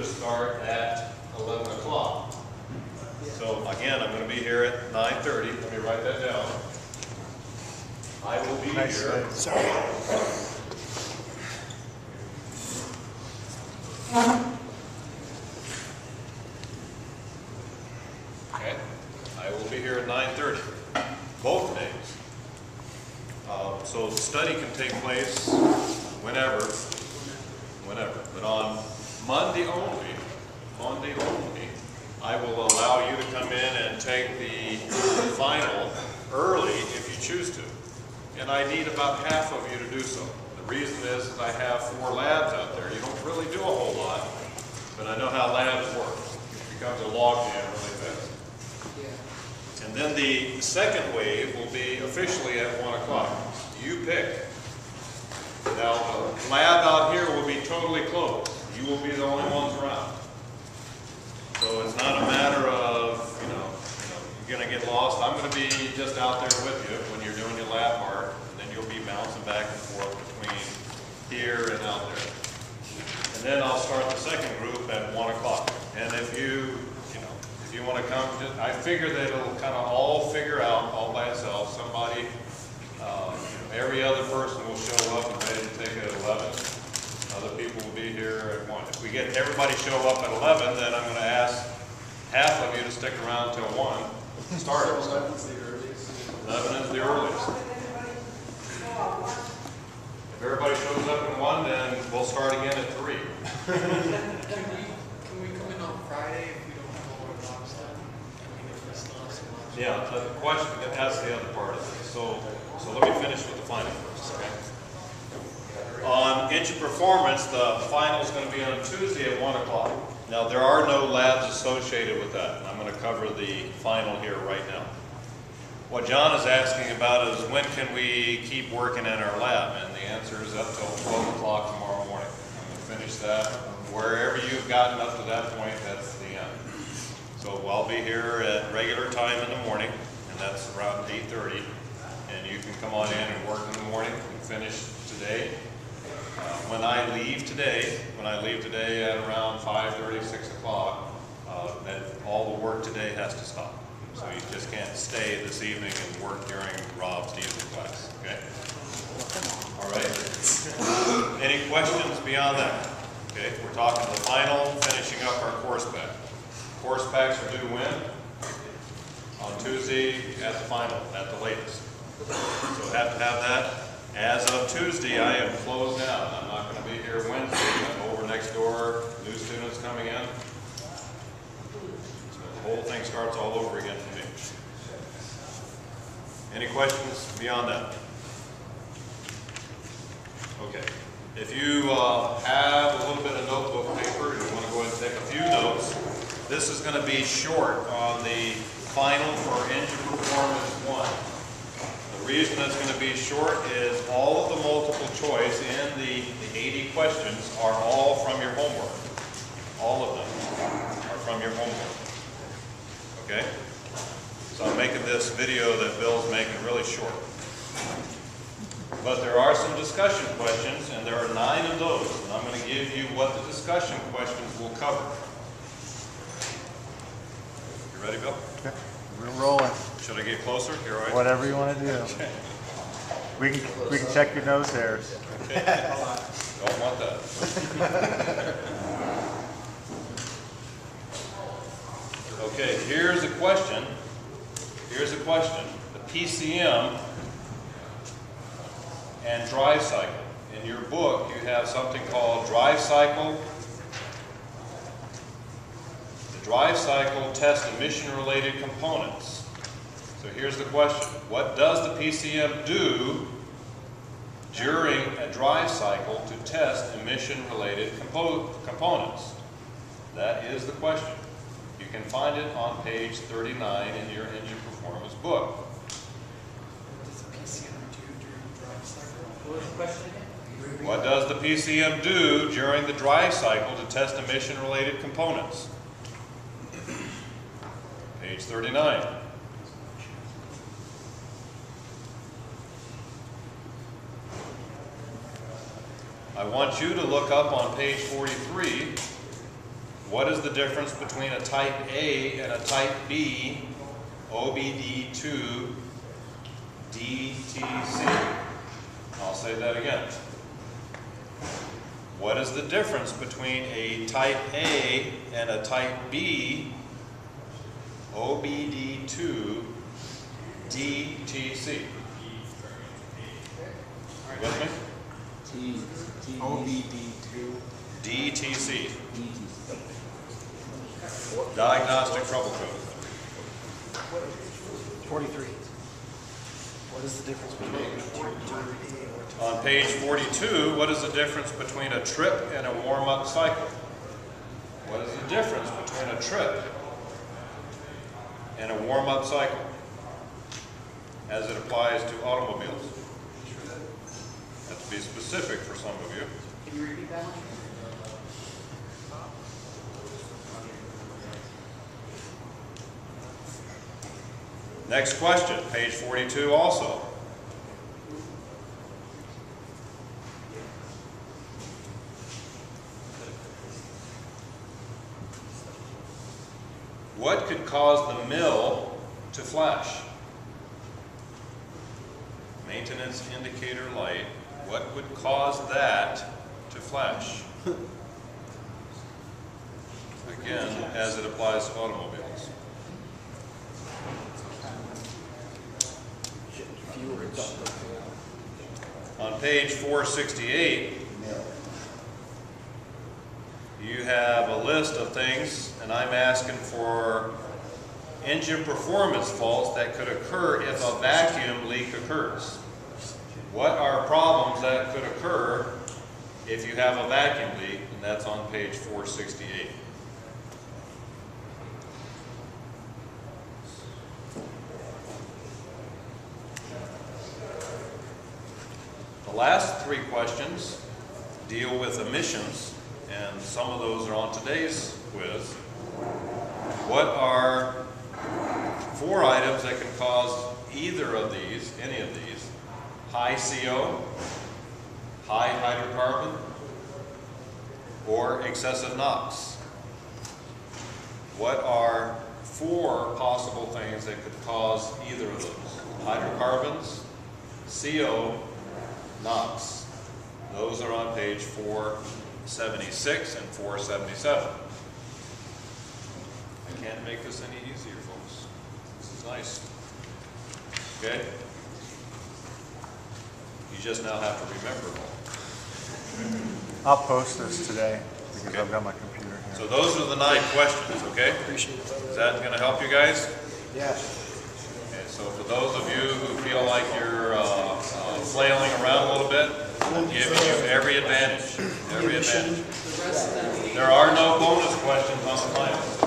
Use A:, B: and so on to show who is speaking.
A: start at 11 o'clock. So again, I'm going to be here at 9:30. Let me write that down. I will be here.
B: Sorry.
A: Okay. I will be here at 9:30. Both days. So the study can take place whenever. But on Monday only, I will allow you to come in and take the final early if you choose to. And I need about half of you to do so. The reason is I have 4 labs out there. You don't really do a whole lot, but I know how labs work. It becomes a logjam really fast. And then the second wave will be officially at 1 o'clock. You pick. Now the lab out here will be totally closed. You will be the only ones around. So it's not a matter of, you're going to get lost. I'm going to be just out there with you when you're doing your lab mark. And then you'll be bouncing back and forth between here and out there. And then I'll start the second group at 1 o'clock. And if you want to come, I figure that it'll kind of all figure out all by itself. Somebody, every other person will show up and ready to take it at 11. Other people will be here at 1. If we get everybody show up at 11, then I'm going to ask half of you to stick around till 1. Start.
C: 11 is the earliest.
A: 11 is the earliest. If everybody shows up at 1, then we'll start again at 3.
C: Can we come in on Friday if we don't have all our blocks done?
A: Yeah, the question, that's the other part of it. So let me finish with the final first, okay? On engine performance, the final is going to be on Tuesday at 1 o'clock. Now, there are no labs associated with that, and I'm going to cover the final here right now. What John is asking about is when can we keep working in our lab, and the answer is up till 12 o'clock tomorrow morning. I'm going to finish that. Wherever you've gotten up to that point, that's the end. So I'll be here at regular time in the morning, and that's around 8:30, and you can come on in and work in the morning and finish today. When I leave today at around 5:30, 6 o'clock, that all the work today has to stop. So you just can't stay this evening and work during Rob's diesel class, okay? All right. Any questions beyond that? Okay, we're talking the final, finishing up our course pack. Course packs are due when? On Tuesday at the final, at the latest. So have to have that. As of Tuesday, I am closed down. I'm not going to be here Wednesday. I'm over next door, new students coming in. So the whole thing starts all over again for me. Any questions beyond that? Okay. If you have a little bit of notebook paper and you want to go ahead and take a few notes, this is going to be short on the final for engine performance 1. The reason it's going to be short is all of the multiple choice in the 80 questions are all from your homework. All of them are from your homework. Okay? So I'm making this video that Bill's making really short. But there are some discussion questions, and there are 9 of those. And I'm going to give you what the discussion questions will cover. You ready, Bill?
B: Okay. We're rolling.
A: Should I get closer? Here, right?
B: Whatever you want to do.
A: Okay.
B: We can check your nose hairs.
A: Okay. Don't want that. Okay, here's a question. Here's a question. The PCM and drive cycle. In your book, you have something called drive cycle. The drive cycle tests emission-related components. So here's the question. What does the PCM do during a drive cycle to test emission-related components? That is the question. You can find it on page 39 in your engine performance book.
C: What does the PCM do during the drive cycle? What was the question again?
A: What does the PCM do during the drive cycle to test emission-related components? Page 39. I want you to look up on page 43 What is the difference between a type A and a type B, OBD2, DTC? I'll say that again. What is the difference between a type A and a type B, OBD2, DTC? With me?
C: OBD2.
A: DTC. Diagnostic trouble code.
C: 43. What is the difference between
A: On page 42, what is the difference between a trip and a warm-up cycle? What is the difference between a trip and a warm-up cycle as it applies to automobiles? Have to be specific for some of you.
C: Can you repeat that one?
A: Next question, page 42 also. What could cause the mill to flash? Maintenance indicator light. What would cause that to flash? Again, as it applies to automobiles. On page 468, you have a list of things, and I'm asking for engine performance faults that could occur if a vacuum leak occurs. What are problems that could occur if you have a vacuum leak? And that's on page 468. The last three questions deal with emissions, and some of those are on today's quiz. What are 4 items that can cause either of these, any of these? High CO, high hydrocarbon, or excessive NOx? What are 4 possible things that could cause either of those? Hydrocarbons, CO, NOx. Those are on page 476 and 477. I can't make this any easier, folks. This is nice. Okay? You just now have to remember it all.
B: I'll post this today because
A: Okay.
B: I've got my computer here.
A: So those are the 9 questions, okay?
C: Appreciate it.
A: Is that going to help you guys?
C: Yeah.
A: Okay, so for those of you who feel like you're flailing around a little bit, I'm giving you every advantage. Every advantage. There are no bonus questions on the final.